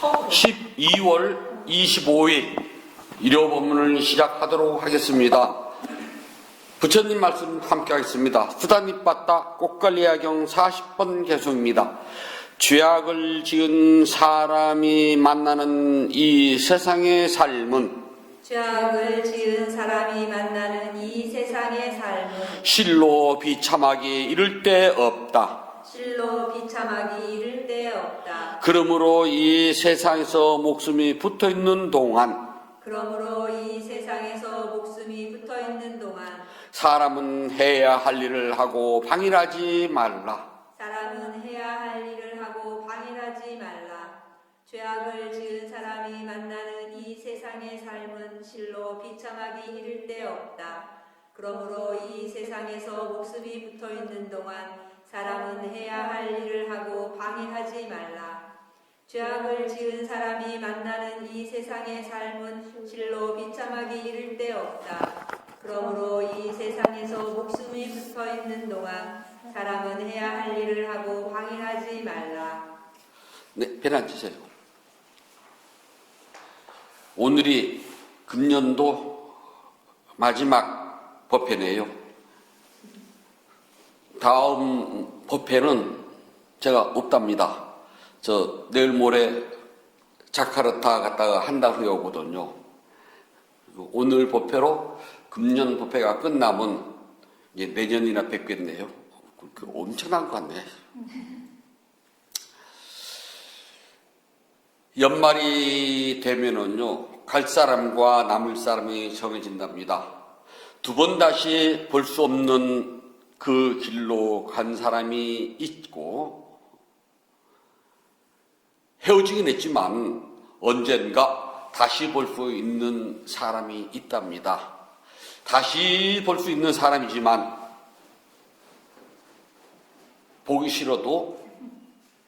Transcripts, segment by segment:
12월 25일 일요 본문을 시작하도록 하겠습니다. 부처님 말씀 함께 하겠습니다. 수단입바다 꽃갈리야경 40번 개송입니다. 죄악을 지은 사람이 만나는 이 세상의 삶은 죄악을 지은 사람이 만나는 이 세상의 삶은 실로 비참하기 이를 데 없다. 실로 비참하기 이를 데 없다. 그러므로 이 세상에서 목숨이 붙어있는 동안 그러므로 이 세상에서 목숨이 붙어있는 동안 사람은 해야 할 일을 하고 방일하지 말라. 사람은 해야 할 일을 하고 방일하지 말라. 죄악을 지은 사람이 만나는 이 세상의 삶은 실로 비참하기 이를 데 없다. 그러므로 이 세상에서 목숨이 붙어있는 동안 사람은 해야 할 일을 하고 방해하지 말라. 죄악을 지은 사람이 만나는 이 세상의 삶은 실로 비참하기 이를 데 없다. 그러므로 이 세상에서 목숨이 붙어있는 동안 사람은 해야 할 일을 하고 방해하지 말라. 네, 편 앉으세요. 오늘이 금년도 마지막 법회네요. 다음 법회는 제가 없답니다. 저 내일 모레 자카르타 갔다가 한 달 후에 오거든요. 오늘 법회로 금년 법회가 끝나면 이제 내년이나 뵙겠네요. 엄청난 것 같네. 연말이 되면은요, 갈 사람과 남을 사람이 정해진답니다. 두 번 다시 볼 수 없는 그 길로 간 사람이 있고, 헤어지긴 했지만 언젠가 다시 볼 수 있는 사람이 있답니다. 다시 볼 수 있는 사람이지만 보기 싫어도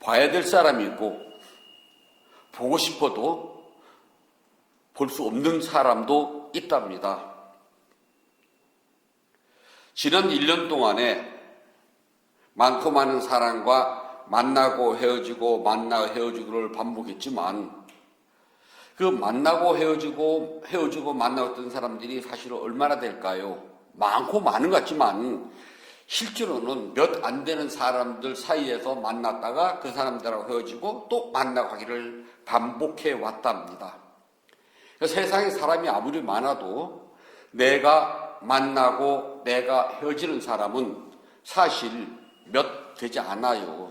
봐야 될 사람이 있고 보고 싶어도 볼 수 없는 사람도 있답니다. 지난 1년 동안에 많고 많은 사람과 만나고 헤어지고 만나고 헤어지고를 반복했지만 그 만나고 헤어지고 만나고 했던 사람들이 사실은 얼마나 될까요? 많고 많은 것 같지만 실제로는 몇 안 되는 사람들 사이에서 만났다가 그 사람들하고 헤어지고 또 만나고 하기를 반복해 왔답니다. 세상에 사람이 아무리 많아도 내가 만나고 내가 헤어지는 사람은 사실 몇 되지 않아요.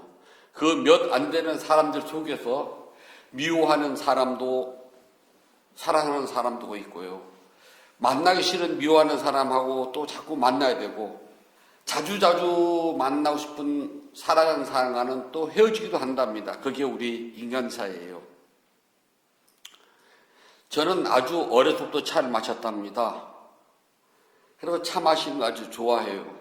그 몇 안 되는 사람들 속에서 미워하는 사람도 사랑하는 사람도 있고요. 만나기 싫은 미워하는 사람하고 또 자꾸 만나야 되고 자주자주 만나고 싶은 사랑하는 사람과는 또 헤어지기도 한답니다. 그게 우리 인간사예요. 저는 아주 어렸을 때부터 차를 마셨답니다. 그리고 차 마시는 거 아주 좋아해요.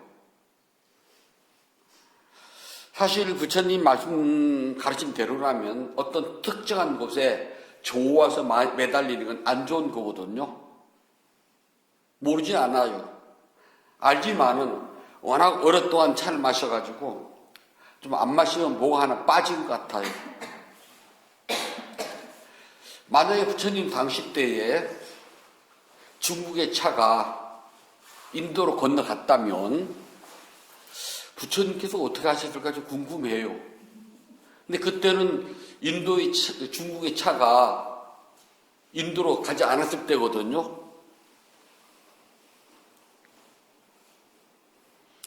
사실 부처님 말씀 가르침대로라면 어떤 특정한 곳에 좋아서 매달리는 건 안 좋은 거거든요. 모르진 않아요. 알지만은 워낙 오랫동안 차를 마셔가지고 좀 안 마시면 뭐가 하나 빠진 것 같아요. 만약에 부처님 당시 때에 중국의 차가 인도로 건너갔다면 부처님께서 어떻게 하셨을까 좀 궁금해요. 근데 그때는 중국의 차가 인도로 가지 않았을 때거든요.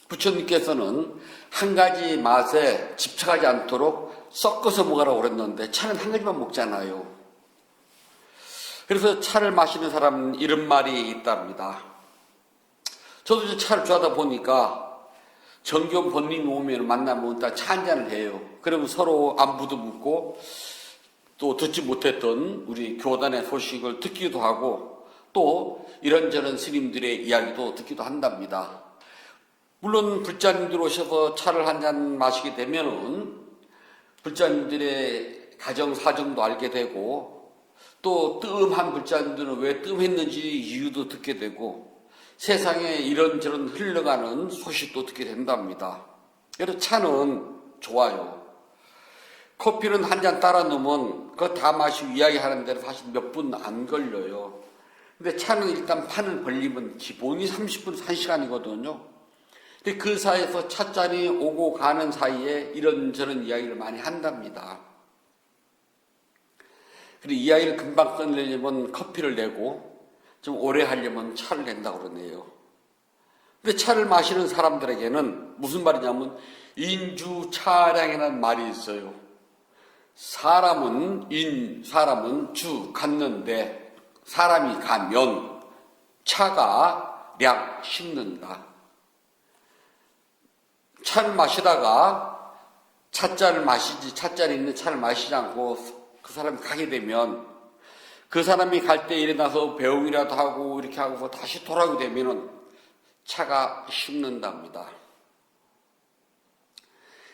부처님께서는 한 가지 맛에 집착하지 않도록 섞어서 먹으라고 그랬는데 차는 한 가지만 먹잖아요. 그래서 차를 마시는 사람은 이런 말이 있답니다. 저도 이제 차를 좋아하다 보니까 정경 본님 오면 만나면 다 차 한잔을 해요. 그러면 서로 안부도 묻고 또 듣지 못했던 우리 교단의 소식을 듣기도 하고 또 이런저런 스님들의 이야기도 듣기도 한답니다. 물론 불자님들 오셔서 차를 한잔 마시게 되면은 불자님들의 가정 사정도 알게 되고 또 뜸한 불자님들은 왜 뜸했는지 이유도 듣게 되고 세상에 이런저런 흘러가는 소식도 듣게 된답니다. 그래서 차는 좋아요. 커피는 한 잔 따라 놓으면 그거 다 마시고 이야기하는 대로 사실 몇 분 안 걸려요. 근데 차는 일단 판을 벌리면 기본이 30분, 1시간이거든요. 근데 그 사이에서 찻잔이 오고 가는 사이에 이런저런 이야기를 많이 한답니다. 그리고 이야기를 금방 끝내려면 커피를 내고 좀 오래 하려면 차를 낸다고 그러네요. 근데 차를 마시는 사람들에게는 무슨 말이냐면 인주차량이라는 말이 있어요. 사람은 주, 갔는데 사람이 가면 차가 량, 식는다. 차를 마시다가 찻잔에 있는 차를 마시지 않고 그 사람이 가게 되면 그 사람이 갈 때 일어나서 배웅이라도 하고 이렇게 하고 다시 돌아오게 되면은 차가 식는답니다.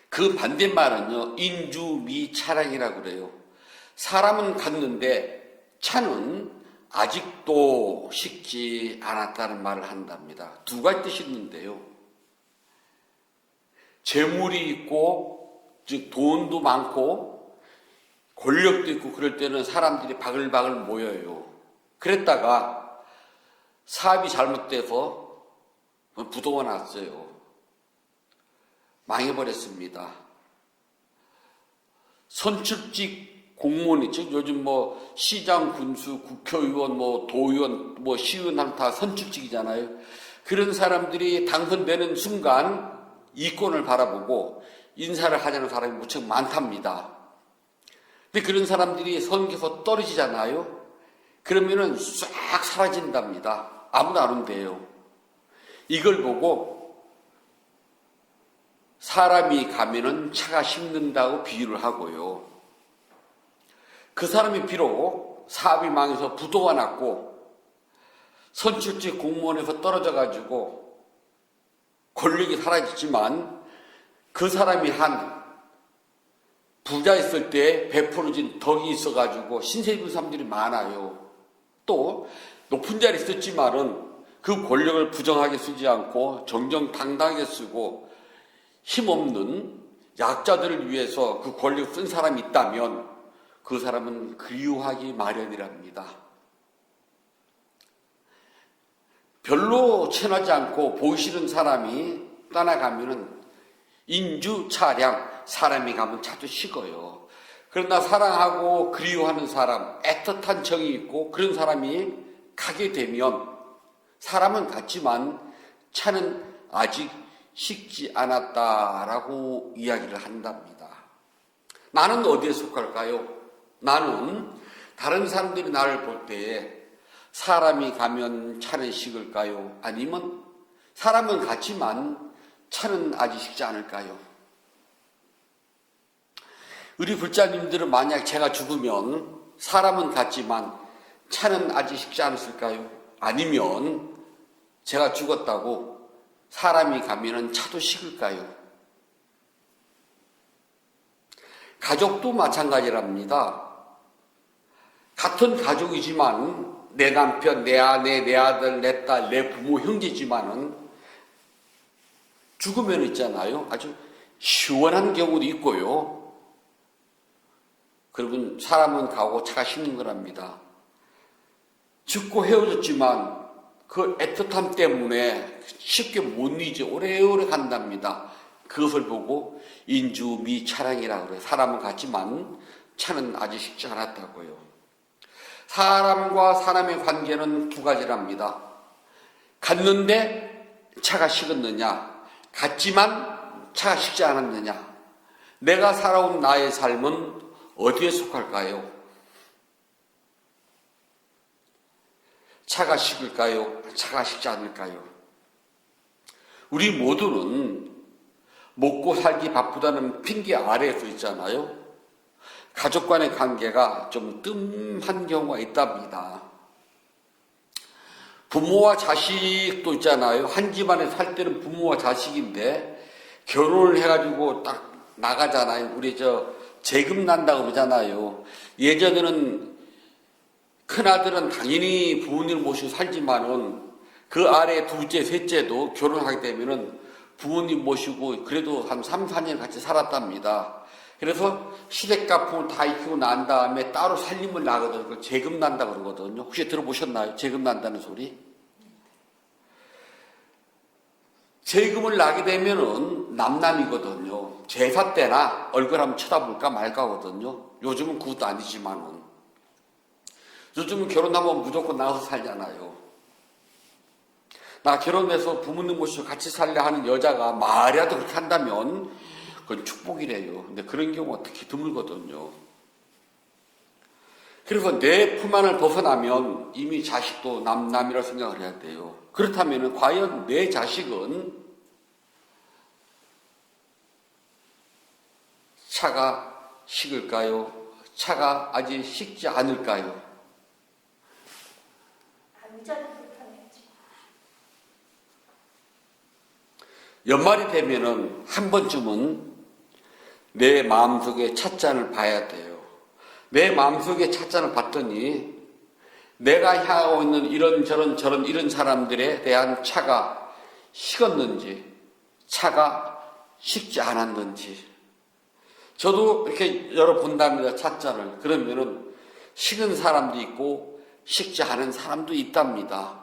그 반대말은요, 인주미차량이라고 그래요. 사람은 갔는데 차는 아직도 식지 않았다는 말을 한답니다. 두 가지 뜻이 있는데요. 재물이 있고, 즉 돈도 많고, 권력도 있고 그럴 때는 사람들이 바글바글 모여요. 그랬다가 사업이 잘못돼서 부도가 났어요. 망해버렸습니다. 선출직 공무원이, 즉 요즘 시장, 군수, 국회의원, 도의원, 시의원 다 선출직이잖아요. 그런 사람들이 당선되는 순간 이권을 바라보고 인사를 하자는 사람이 무척 많답니다. 근데 그런 사람들이 선거에서 떨어지잖아요. 그러면은 싹 사라진답니다. 아무도 안 온대요. 이걸 보고 사람이 가면은 차가 식는다고 비유를 하고요. 그 사람이 비록 사업이 망해서 부도가 났고 선출직 공무원에서 떨어져가지고 권력이 사라졌지만 그 사람이 한 부자 있을 때 베풀어진 덕이 있어가지고 신세 입은 사람들이 많아요. 또 높은 자리에 있었지만은 그 권력을 부정하게 쓰지 않고 정정당당하게 쓰고 힘없는 약자들을 위해서 그 권력을 쓴 사람이 있다면 그 사람은 그리워하기 마련이랍니다. 별로 친하지 않고 보기 싫은 사람이 떠나가면은 인주차량, 사람이 가면 차도 식어요. 그러나 사랑하고 그리워하는 사람, 애틋한 정이 있고 그런 사람이 가게 되면 사람은 갔지만 차는 아직 식지 않았다라고 이야기를 한답니다. 나는 어디에 속할까요? 나는 다른 사람들이 나를 볼 때에 사람이 가면 차는 식을까요? 아니면 사람은 갔지만 차는 아직 식지 않을까요? 우리 불자님들은 만약 제가 죽으면 사람은 갔지만 차는 아직 식지 않았을까요? 아니면 제가 죽었다고 사람이 가면은 차도 식을까요? 가족도 마찬가지랍니다. 같은 가족이지만 내 남편, 내 아내, 내 아들, 내 딸, 내 부모, 형제지만은 죽으면 있잖아요. 아주 시원한 경우도 있고요. 그러면 사람은 가고 차가 식는 거랍니다. 죽고 헤어졌지만 그 애틋함 때문에 쉽게 못 잊어 오래오래 간답니다. 그것을 보고 인주미차량이라고 그래요. 사람은 갔지만 차는 아직 식지 않았다고요. 사람과 사람의 관계는 두 가지랍니다. 갔는데 차가 식었느냐, 갔지만 차가 식지 않았느냐. 내가 살아온 나의 삶은 어디에 속할까요? 차가 식을까요? 차가 식지 않을까요? 우리 모두는 먹고 살기 바쁘다는 핑계 아래에 서 있잖아요. 가족 간의 관계가 좀 뜸한 경우가 있답니다. 부모와 자식도 있잖아요. 한 집안에 살 때는 부모와 자식인데 결혼을 해가지고 딱 나가잖아요. 우리 재금 난다고 그러잖아요. 예전에는 큰아들은 당연히 부모님을 모시고 살지만은 그 아래 둘째, 셋째도 결혼하게 되면은 부모님 모시고 그래도 한 3, 4년 같이 살았답니다. 그래서 시댁가풍을 다 익히고 난 다음에 따로 살림을 나거든요. 그걸 재금 난다 그러거든요. 혹시 들어보셨나요? 재금 난다는 소리? 재금을 나게 되면은 남남이거든요. 제사 때나 얼굴 한번 쳐다볼까 말까거든요. 요즘은 그것도 아니지만은. 요즘은 결혼하면 무조건 나가서 살잖아요. 나 결혼해서 부모님 모시고 같이 살려 하는 여자가 말이라도 그렇게 한다면 그건 축복이래요. 근데 그런 경우가 특히 드물거든요. 그래서 내 품 안을 벗어나면 이미 자식도 남이라고 생각을 해야 돼요. 그렇다면 과연 내 자식은 차가 식을까요? 차가 아직 식지 않을까요? 연말이 되면은 한 번쯤은 내 마음속에 찻잔을 봐야 돼요. 내 마음속에 찻잔을 봤더니 내가 향하고 있는 이런 이런 사람들에 대한 차가 식었는지, 차가 식지 않았는지. 저도 이렇게 열어본답니다, 찻잔을. 그러면은 식은 사람도 있고 식지 않은 사람도 있답니다.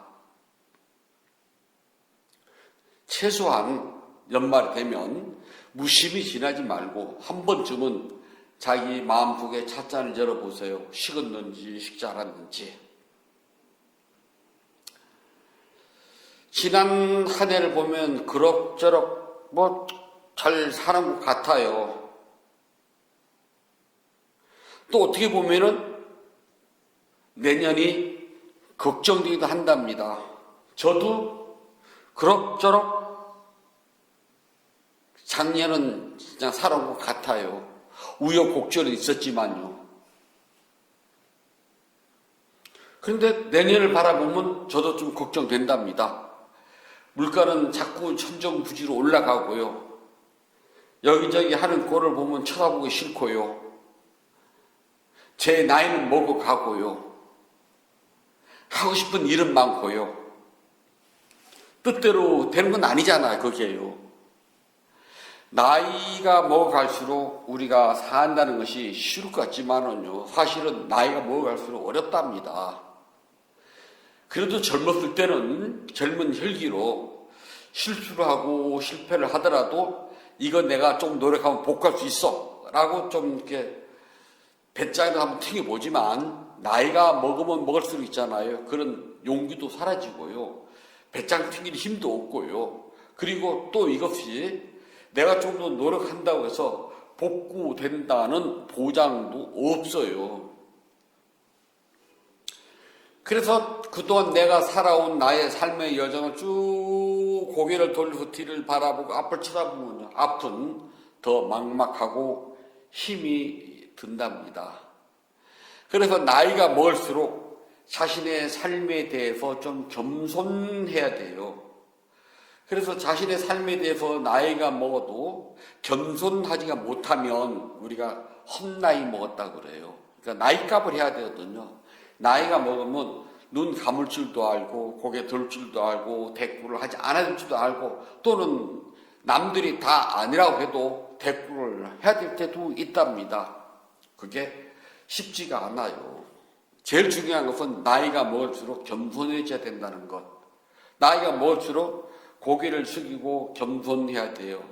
최소한 연말이 되면 무심히 지나지 말고 한 번쯤은 자기 마음속에 찻잔을 열어보세요. 식었는지 식지 않았는지. 지난 한 해를 보면 그럭저럭 잘 사는 것 같아요. 또 어떻게 보면은 내년이 걱정되기도 한답니다. 저도 그럭저럭 작년은 그냥 살아온 것 같아요. 우여곡절은 있었지만요. 그런데 내년을 바라보면 저도 좀 걱정된답니다. 물가는 자꾸 천정부지로 올라가고요. 여기저기 하는 꼴을 보면 쳐다보기 싫고요. 제 나이는 먹어가고요. 하고 싶은 일은 많고요. 뜻대로 되는 건 아니잖아요, 그게요. 나이가 먹어갈수록 우리가 산다는 것이 쉬울 것 같지만은요, 사실은 나이가 먹어갈수록 어렵답니다. 그래도 젊었을 때는 젊은 혈기로 실수를 하고 실패를 하더라도 이거 내가 좀 노력하면 복구할 수 있어 라고 좀 이렇게 배짱이라도 한번 튕겨보지만 나이가 먹으면 먹을수록 있잖아요. 그런 용기도 사라지고요. 배짱 튕길 힘도 없고요. 그리고 또 이것이 내가 좀 더 노력한다고 해서 복구된다는 보장도 없어요. 그래서 그동안 내가 살아온 나의 삶의 여정을 쭉 고개를 돌려서 뒤를 바라보고 앞을 쳐다보면 앞은 더 막막하고 힘이 든답니다. 그래서 나이가 먹을수록 자신의 삶에 대해서 좀 겸손해야 돼요. 그래서 자신의 삶에 대해서 나이가 먹어도 겸손하지가 못하면 우리가 헛나이 먹었다 그래요. 그러니까 나이값을 해야 되거든요. 나이가 먹으면 눈 감을 줄도 알고 고개 들 줄도 알고 대꾸를 하지 않아야 될 줄도 알고 또는 남들이 다 아니라고 해도 대꾸를 해야 될 때도 있답니다. 그게 쉽지가 않아요. 제일 중요한 것은 나이가 먹을수록 겸손해져야 된다는 것. 나이가 먹을수록 고개를 숙이고 겸손해야 돼요.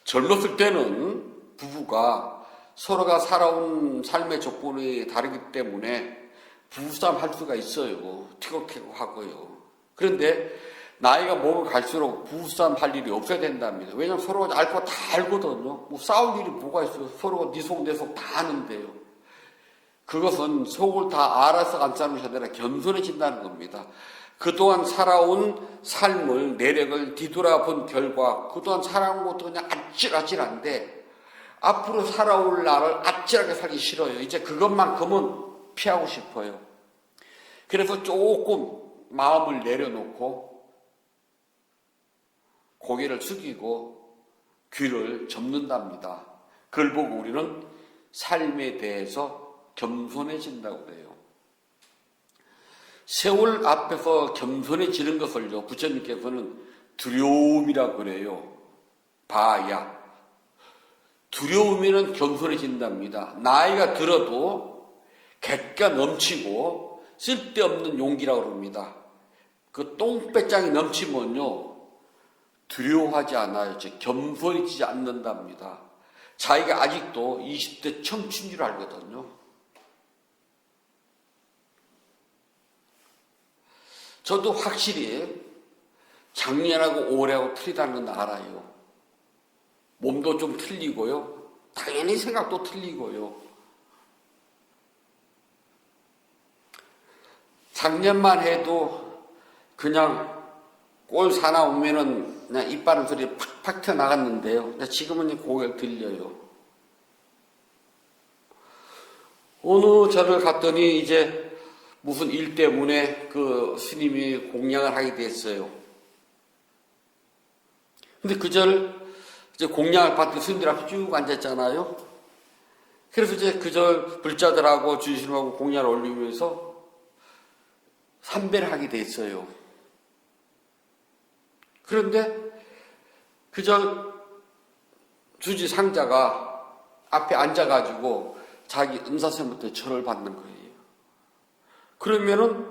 젊었을 때는 부부가 서로가 살아온 삶의 조건이 다르기 때문에 부부싸움 할 수가 있어요. 티격태격하고요. 그런데 나이가 먹어갈수록 부부싸움 할 일이 없어야 된답니다. 왜냐하면 서로가 알 거 다 알거든요. 뭐 싸울 일이 뭐가 있어요. 서로가 네 속 내 속 다 아는데요. 그것은 속을 다 알아서 안 싸우는 게 아니라 겸손해진다는 겁니다. 그동안 살아온 삶을 내력을 뒤돌아본 결과 그동안 살아온 것도 그냥 아찔아찔한데 앞으로 살아올 나를 아찔하게 살기 싫어요. 이제 그것만큼은 피하고 싶어요. 그래서 조금 마음을 내려놓고 고개를 숙이고 귀를 접는답니다. 그걸 보고 우리는 삶에 대해서 겸손해진다고 그래요. 세월 앞에서 겸손해지는 것을요, 부처님께서는 두려움이라고 그래요. 바야. 두려우면 겸손해진답니다. 나이가 들어도 객가 넘치고 쓸데없는 용기라고 그럽니다. 그 똥배짱이 넘치면요, 두려워하지 않아요. 즉 겸손해지지 않는답니다. 자기가 아직도 20대 청춘인 줄 알거든요. 저도 확실히 작년하고 올해하고 틀리다는 건 알아요. 몸도 좀 틀리고요. 당연히 생각도 틀리고요. 작년만 해도 그냥 꼴 사나오면은 그냥 입 바른 소리 팍팍 튀어나갔는데요. 지금은 고개를 들려요. 어느 절을 갔더니 이제 무슨 일 때문에 그 스님이 공양을 하게 됐어요. 근데 그 절 이제 공양을 받던 스님들 앞에 쭉 앉았잖아요. 그래서 이제 그 절 불자들하고 주신하고 공양을 올리면서 삼배를 하게 됐어요. 그런데 그 절 주지 상자가 앞에 앉아가지고 자기 은사스님한테 절을 받는 거예요. 그러면은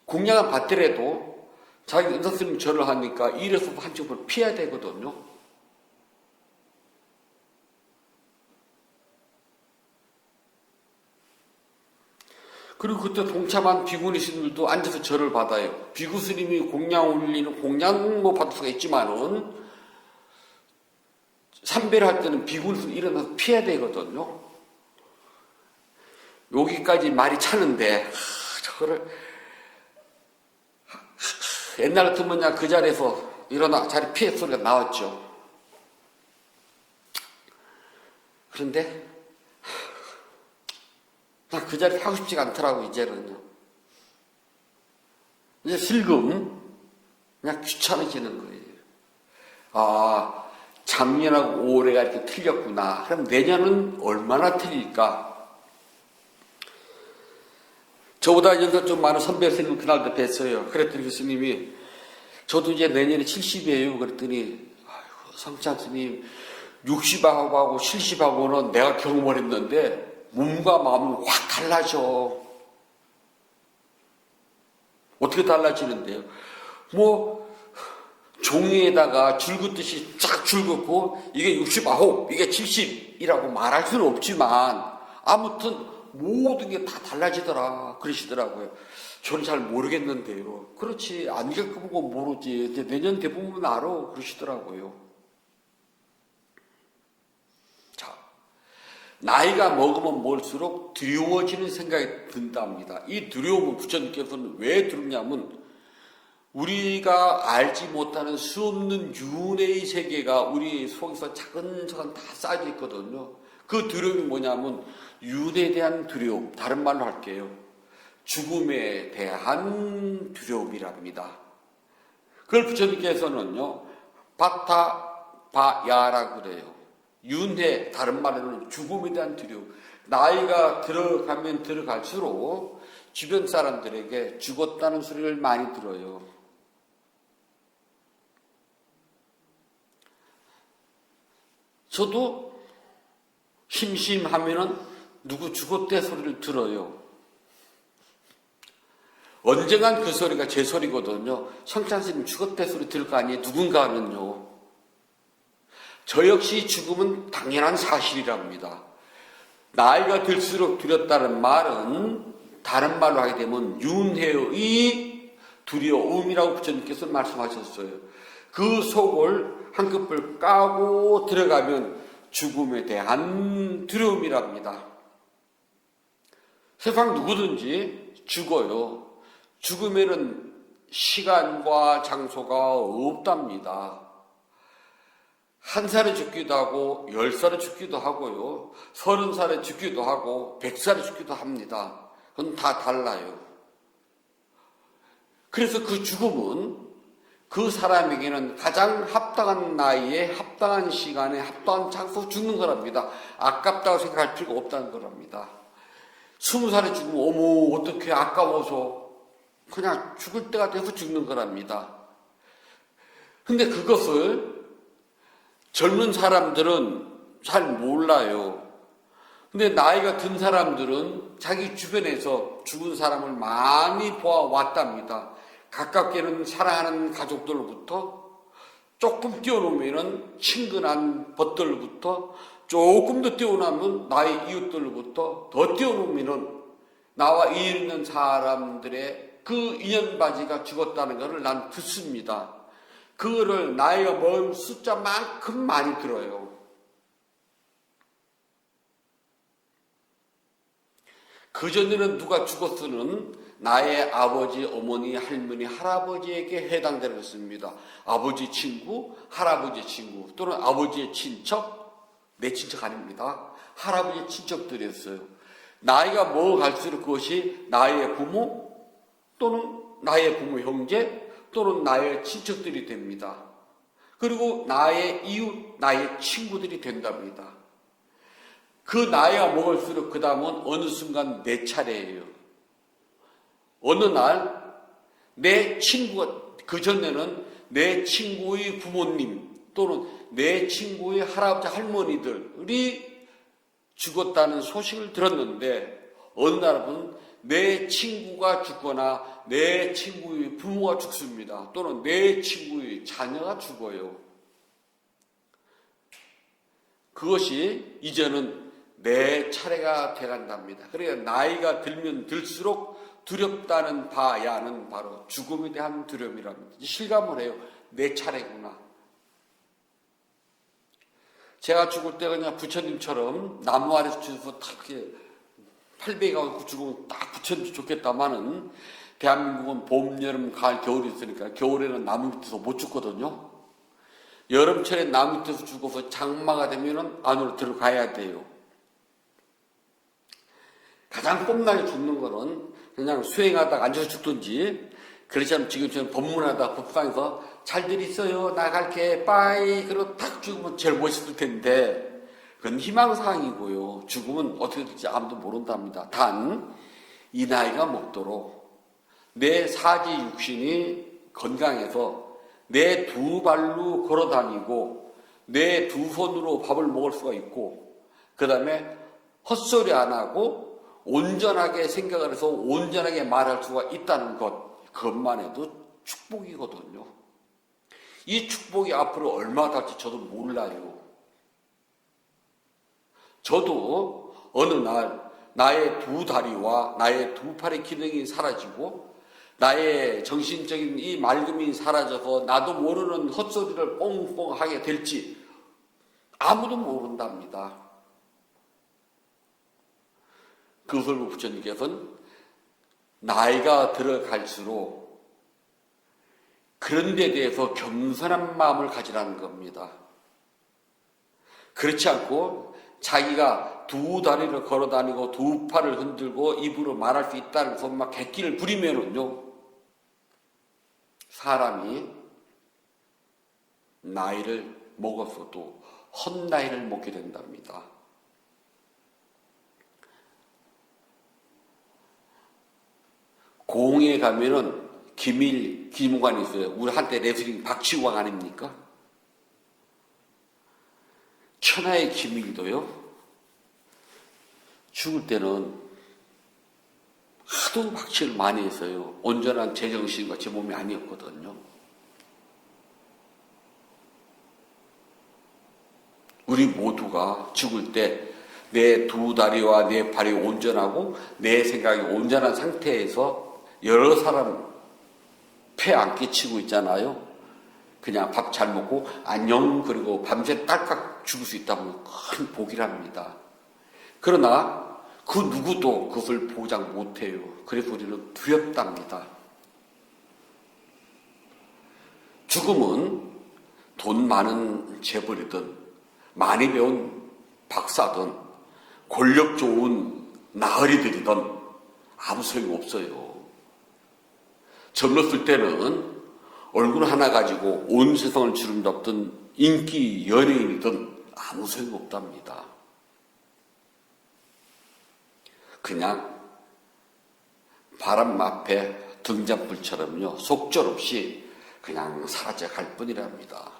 공양을 받더라도 자기 은사스님 절을 하니까 이래서 한쪽을 피해야 되거든요. 그리고 그때 동참한 비구니신들도 앉아서 절을 받아요. 비구스님이 공양 올리는 공양 뭐 받을 수가 있지만은 삼배를 할 때는 비구니신 일어나서 피해야 되거든요. 여기까지 말이 차는데 저거를 옛날 같으면 그 자리에서 일어나 자리 피해 소리가 나왔죠. 그런데 나 그 자리 하고 싶지가 않더라고. 이제는요. 이제 슬금 그냥 귀찮아지는 거예요. 아, 작년하고 올해가 이렇게 틀렸구나. 그럼 내년은 얼마나 틀릴까? 저보다 연세 좀 많은 선배 스님 그날도 뵀어요. 그랬더니 그 스님이 저도 이제 내년에 70이에요. 그랬더니 아이고, 성찬 스님 60하고 70하고는 내가 경험을 했는데 몸과 마음은 확 달라져. 어떻게 달라지는데요? 뭐 종이에다가 줄 긋듯이 쫙 줄 긋고 이게 69, 이게 70이라고 말할 수는 없지만 아무튼 모든 게 다 달라지더라 그러시더라고요. 저는 잘 모르겠는데요. 그렇지, 안 겪어보고 모르지. 이제 내년 대부분 알아 그러시더라고요. 자, 나이가 먹으면 먹을수록 두려워지는 생각이 든답니다. 이 두려움은 부처님께서는 왜 두렵냐면 우리가 알지 못하는 수없는 윤회의 세계가 우리 속에서 차근차근 다 쌓여 있거든요. 그 두려움이 뭐냐면 윤회에 대한 두려움, 다른 말로 할게요. 죽음에 대한 두려움이랍니다. 그걸 부처님께서는요, 바타바야라고 그래요. 윤회, 다른 말로는 죽음에 대한 두려움. 나이가 들어가면 들어갈수록 주변 사람들에게 죽었다는 소리를 많이 들어요. 저도 심심하면은 누구 죽었대 소리를 들어요. 언젠간 그 소리가 제 소리거든요. 성찬스님 죽었대 소리 들을 거 아니에요. 누군가는요. 저 역시 죽음은 당연한 사실이랍니다. 나이가 들수록 두렵다는 말은 다른 말로 하게 되면 윤회의 두려움이라고 부처님께서 말씀하셨어요. 그 속을 한꺼풀 까고 들어가면 죽음에 대한 두려움이랍니다. 세상 누구든지 죽어요. 죽으면은 시간과 장소가 없답니다. 1살에 죽기도 하고 10살에 죽기도 하고요. 30살에 죽기도 하고 100살에 죽기도 합니다. 그건 다 달라요. 그래서 그 죽음은 그 사람에게는 가장 합당한 나이에 합당한 시간에 합당한 장소 죽는 거랍니다. 아깝다고 생각할 필요가 없다는 거랍니다. 20살에 죽으면 어머 어떻게 아까워서 그냥 죽을 때가 돼서 죽는 거랍니다. 근데 그것을 젊은 사람들은 잘 몰라요. 근데 나이가 든 사람들은 자기 주변에서 죽은 사람을 많이 보아왔답니다. 가깝게는 사랑하는 가족들로부터, 조금 뛰어놓으면 친근한 벗들로부터, 조금 더 뛰어나면 나의 이웃들로부터, 더 뛰어놓으면 나와 인연 있는 사람들의 그 인연바지가 죽었다는 것을 난 듣습니다. 그거를 나이가 먼 숫자만큼 많이 들어요. 그전에는 누가 죽었으면 나의 아버지, 어머니, 할머니, 할아버지에게 해당되는 것입니다. 아버지 친구, 할아버지 친구, 또는 아버지의 친척, 내 친척 아닙니다. 할아버지 친척들이었어요. 나이가 먹어갈수록 그것이 나의 부모, 또는 나의 부모 형제, 또는 나의 친척들이 됩니다. 그리고 나의 이웃, 나의 친구들이 된답니다. 그 나이가 먹을수록 그 다음은 어느 순간 내 차례예요. 어느 날 내 친구가, 그전에는 내 친구의 부모님 또는 내 친구의 할아버지 할머니들이 죽었다는 소식을 들었는데, 어느 날은 내 친구가 죽거나 내 친구의 부모가 죽습니다. 또는 내 친구의 자녀가 죽어요. 그것이 이제는 내 차례가 돼간답니다. 그러니까 나이가 들면 들수록 두렵다는 바야는 바로 죽음에 대한 두려움이랍니다. 실감을 해요. 내 차례구나. 제가 죽을 때 그냥 부처님처럼 나무 아래서 죽어서 딱 이렇게 팔베개 가지고 죽으면 딱 부처님 좋겠다마는, 대한민국은 봄, 여름, 가을, 겨울이 있으니까 겨울에는 나무 밑에서 못 죽거든요. 여름철에 나무 밑에서 죽어서 장마가 되면은 안으로 들어가야 돼요. 가장 꼼나게 죽는 거는 그냥 수행하다가 앉아서 죽든지, 그렇지 않으면 지금처럼 법문하다 법상에서 잘들 있어요, 나갈게, 빠이, 그러고 탁 죽으면 제일 멋있을 텐데, 그건 희망사항이고요. 죽으면 어떻게 될지 아무도 모른답니다. 단, 이 나이가 먹도록 내 사지 육신이 건강해서 내 두 발로 걸어 다니고 내 두 손으로 밥을 먹을 수가 있고, 그 다음에 헛소리 안 하고 온전하게 생각을 해서 온전하게 말할 수가 있다는 것, 그것만 해도 축복이거든요. 이 축복이 앞으로 얼마 갈지 저도 몰라요. 저도 어느 날 나의 두 다리와 나의 두 팔의 기능이 사라지고 나의 정신적인 이 맑음이 사라져서 나도 모르는 헛소리를 꽁꽁 하게 될지 아무도 모른답니다. 그것을 부처님께서는 나이가 들어갈수록 그런 데 대해서 겸손한 마음을 가지라는 겁니다. 그렇지 않고 자기가 두 다리를 걸어다니고 두 팔을 흔들고 입으로 말할 수 있다는 것만 객기를 부리면은요, 사람이 나이를 먹었어도 헛나이를 먹게 된답니다. 공에 가면은 기밀 기무관이 있어요. 우리 한때 레슬링 박치왕 아닙니까? 천하의 기밀도요, 죽을 때는 하도 박치를 많이 했어요. 온전한 제정신과 제 몸이 아니었거든요. 우리 모두가 죽을 때 내 두 다리와 내 발이 온전하고 내 생각이 온전한 상태에서 여러 사람 폐 안 끼치고 있잖아요. 그냥 밥 잘 먹고 안녕 그리고 밤새 딸깍 죽을 수 있다면 큰 복이랍니다. 그러나 그 누구도 그것을 보장 못해요. 그래서 우리는 두렵답니다. 죽음은 돈 많은 재벌이든 많이 배운 박사든 권력 좋은 나으리들이든 아무 소용이 없어요. 젊었을 때는 얼굴 하나 가지고 온 세상을 주름잡던 인기 연예인이든 아무 소용 없답니다. 그냥 바람 앞에 등잔불처럼요, 속절없이 그냥 사라져 갈 뿐이랍니다.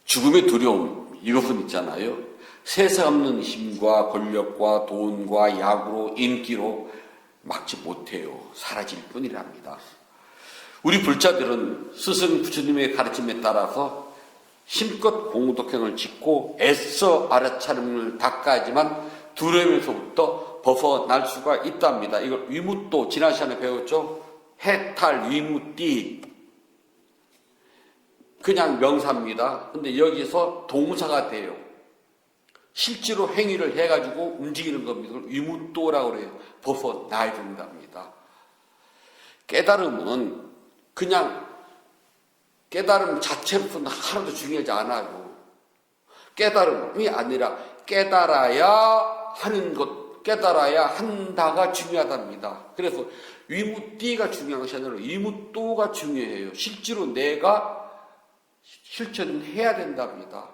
죽음의 두려움, 이것은 있잖아요. 세상 없는 힘과 권력과 돈과 약으로 인기로 막지 못해요. 사라질 뿐이랍니다. 우리 불자들은 스승 부처님의 가르침에 따라서 힘껏 공덕행을 짓고 애써 알아차림을 닦아야지만 두려움에서부터 벗어날 수가 있답니다. 이걸 위무또 지난 시간에 배웠죠. 해탈 위무띠, 그냥 명사입니다. 근데 여기서 동사가 돼요. 실제로 행위를 해가지고 움직이는 겁니다. 그걸 위무또라고 그래요. 벗어나야 된답니다. 깨달음은 그냥 깨달음 자체로서는 하나도 중요하지 않아요. 깨달음이 아니라 깨달아야 하는 것, 깨달아야 한다가 중요하답니다. 그래서 위무띠가 중요한 것이 아니라 위무또가 중요해요. 실제로 내가 실천해야 된답니다.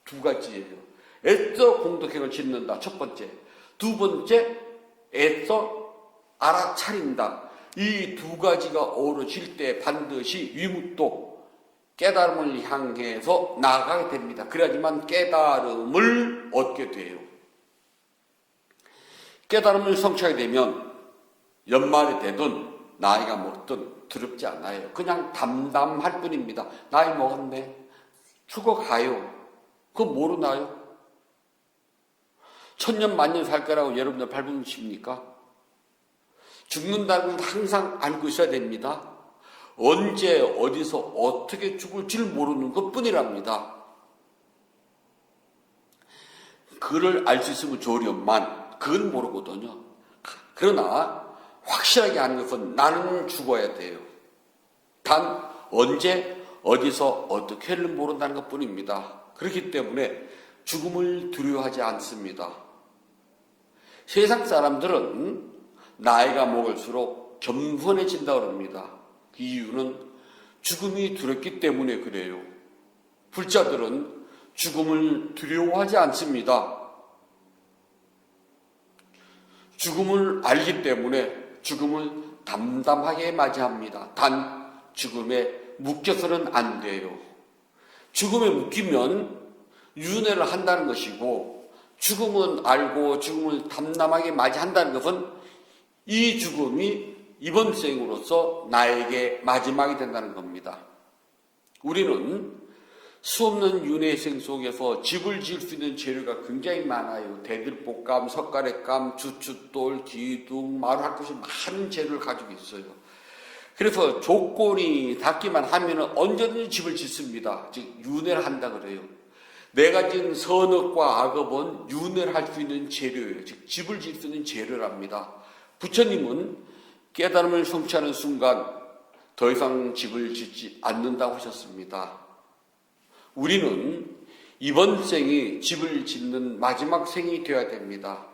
두 가지예요. 애써 공덕행을 짓는다. 첫 번째. 두 번째, 애써 알아차린다. 이 두 가지가 어우러질 때 반드시 위무또, 깨달음을 향해서 나아가게 됩니다. 그래야지만 깨달음을 얻게 돼요. 깨달음을 성취하게 되면 연말이 되든 나이가 먹든 두렵지 않아요. 그냥 담담할 뿐입니다. 나이 먹었네. 죽어가요. 그거 모르나요? 천년 만년 살 거라고 여러분들 발부하십니까? 죽는다는 건 항상 알고 있어야 됩니다. 언제 어디서 어떻게 죽을지를 모르는 것뿐이랍니다. 그를 알 수 있으면 좋으련만 그건 모르거든요. 그러나 확실하게 아는 것은 나는 죽어야 돼요. 단 언제 어디서 어떻게를 모른다는 것뿐입니다. 그렇기 때문에 죽음을 두려워하지 않습니다. 세상 사람들은 나이가 먹을수록 겸손해진다고 합니다. 그 이유는 죽음이 두렵기 때문에 그래요. 불자들은 죽음을 두려워하지 않습니다. 죽음을 알기 때문에 죽음을 담담하게 맞이합니다. 단 죽음에 묶여서는 안 돼요. 죽음에 묶이면 윤회를 한다는 것이고, 죽음은 알고 죽음을 담담하게 맞이한다는 것은 이 죽음이 이번 생으로서 나에게 마지막이 된다는 겁니다. 우리는 수없는 윤회생 속에서 집을 지을 수 있는 재료가 굉장히 많아요. 대들볶감, 석가래감, 주춧돌, 기둥, 마루할 것이 많은 재료를 가지고 있어요. 그래서 조건이 닿기만 하면 언제든지 집을 짓습니다. 즉 윤회를 한다 그래요. 내가 지은 선업과 악업은 윤회를 할 수 있는 재료예요. 즉 집을 지을 수 있는 재료랍니다. 부처님은 깨달음을 성취하는 순간 더 이상 집을 짓지 않는다고 하셨습니다. 우리는 이번 생이 집을 짓는 마지막 생이 되어야 됩니다.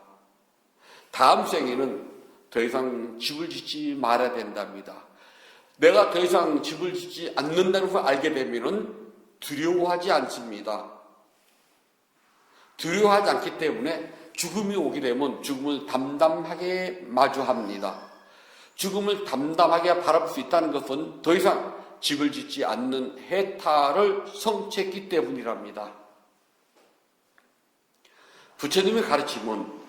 다음 생에는 더 이상 집을 짓지 말아야 된답니다. 내가 더 이상 집을 짓지 않는다는 걸 알게 되면 두려워하지 않습니다. 두려워하지 않기 때문에 죽음이 오게 되면 죽음을 담담하게 마주합니다. 죽음을 담담하게 바라볼 수 있다는 것은 더 이상 집을 짓지 않는 해탈을 성취했기 때문이랍니다. 부처님의 가르침은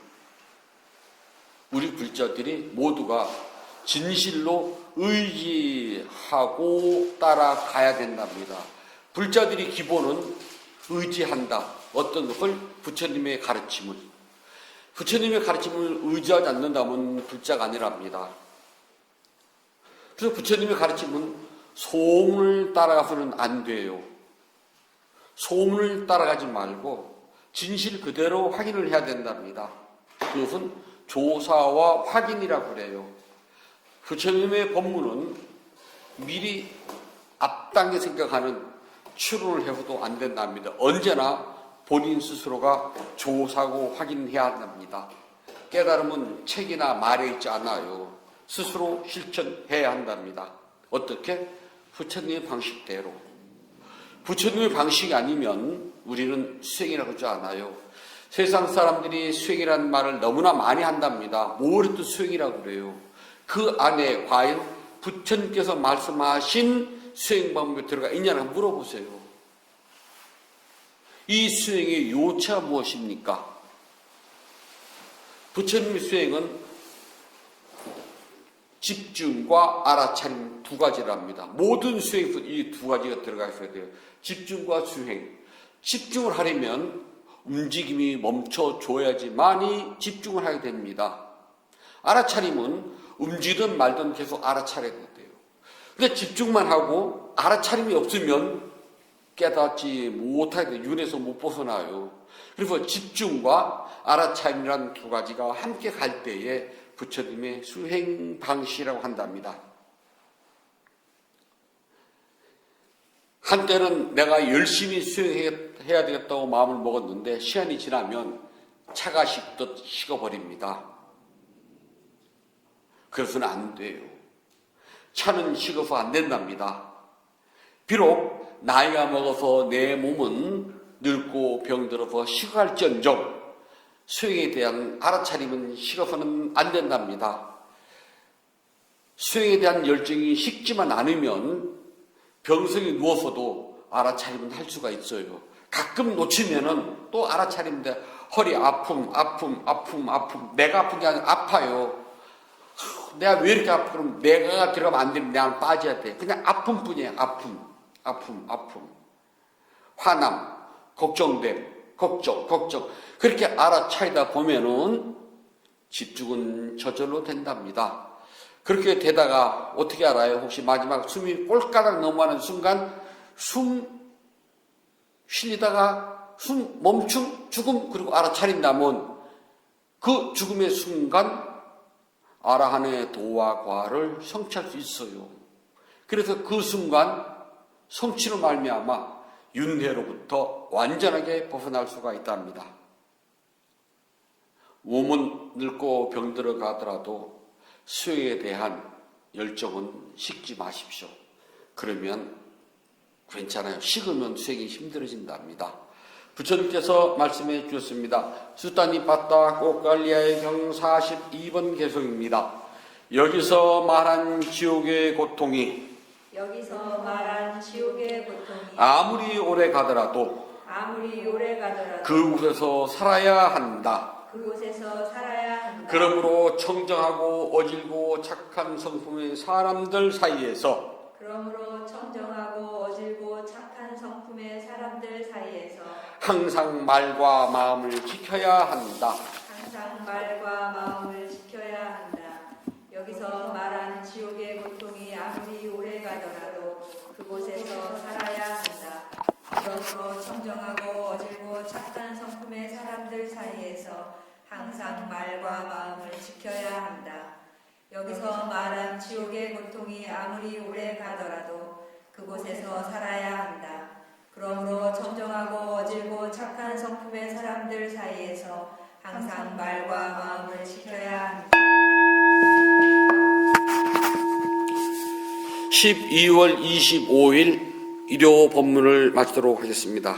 우리 불자들이 모두가 진실로 의지하고 따라가야 된답니다. 불자들이 기본은 의지한다. 어떤 것을? 부처님의 가르침을. 부처님의 가르침을 의지하지 않는다면 불자가 아니랍니다. 그래서 부처님의 가르침은 소문을 따라가서는 안 돼요. 소문을 따라가지 말고 진실 그대로 확인을 해야 된답니다. 그것은 조사와 확인이라고 그래요. 부처님의 법문은 미리 앞당겨 생각하는 추론을 해서도 안 된답니다. 언제나 본인 스스로가 조사하고 확인해야 한답니다. 깨달음은 책이나 말에 있지 않아요. 스스로 실천해야 한답니다. 어떻게? 부처님의 방식대로. 부처님의 방식이 아니면 우리는 수행이라고 하지 않아요. 세상 사람들이 수행이라는 말을 너무나 많이 한답니다. 뭘 해도 수행이라고 그래요. 그 안에 과연 부처님께서 말씀하신 수행 방법이 들어가 있냐고 물어보세요. 이 수행의 요체가 무엇입니까? 부처님의 수행은 집중과 알아차림 두 가지랍니다. 모든 수행에서 이 두 가지가 들어가 있어야 돼요. 집중과 수행. 집중을 하려면 움직임이 멈춰줘야지만이 집중을 하게 됩니다. 알아차림은 움직이든 말든 계속 알아차려야 돼요. 근데 집중만 하고 알아차림이 없으면 깨닫지 못하게 돼요. 윤에서 못 벗어나요. 그래서 집중과 알아차림이라는 두 가지가 함께 갈 때에 부처님의 수행 방식이라고 한답니다. 한때는 내가 열심히 수행해야 되겠다고 마음을 먹었는데 시간이 지나면 차가 식듯 식어버립니다. 그래서는 안 돼요. 차는 식어서 안 된답니다. 비록 나이가 먹어서 내 몸은 늙고 병들어서 식어갈지언정 수행에 대한 알아차림은 식어서는 안 된답니다. 수행에 대한 열정이 식지만 않으면 병성이 누워서도 알아차림은 할 수가 있어요. 가끔 놓치면은 또 알아차림인데 허리 아픔. 내가 아픈 게 아니라 아파요. 내가 왜 이렇게 아파? 그럼 내가 들어가면 안 되면 내가 빠져야 돼. 그냥 아픔뿐이에요. 아픔. 화남, 걱정됨, 걱정. 그렇게 알아차리다 보면은 집중은 저절로 된답니다. 그렇게 되다가 어떻게 알아요? 혹시 마지막 숨이 꼴까닥 넘어가는 순간 숨 쉬다가 숨 멈춤, 죽음, 그리고 알아차린다면 그 죽음의 순간 아라한의 도와 과를 성취할 수 있어요. 그래서 그 순간 성취로 말미암아 윤회로부터 완전하게 벗어날 수가 있답니다. 몸은 늙고 병들어 가더라도 수행에 대한 열정은 식지 마십시오. 그러면 괜찮아요. 식으면 수행이 힘들어진답니다. 부처님께서 말씀해 주셨습니다. 수타니파타 꼬깔리아의 경 42번 개송입니다. 여기서 말한 지옥의 고통이 아무리 오래 가더라도 그곳에서 살아야 한다. 그러므로 청정하고 어질고 착한 성품의 사람들 사이에서 항상 말과 마음을 지켜야 한다. 여기서 말한 지옥의 고통이 아무리 오래 가더라도 그곳에서 살아야 한다. 그러므로 청정하고 어질고 착한 성품의 사람들 사이에서 항상 말과 마음을 지켜야 한다. 여기서 말한 지옥의 고통이 아무리 오래 가더라도 그곳에서 살아야 한다. 그러므로 청정하고 어질고 착한 성품의 사람들 사이에서 항상 말과 마음을 지켜야 한다. 12월 25일 일요 법문을 마치도록 하겠습니다.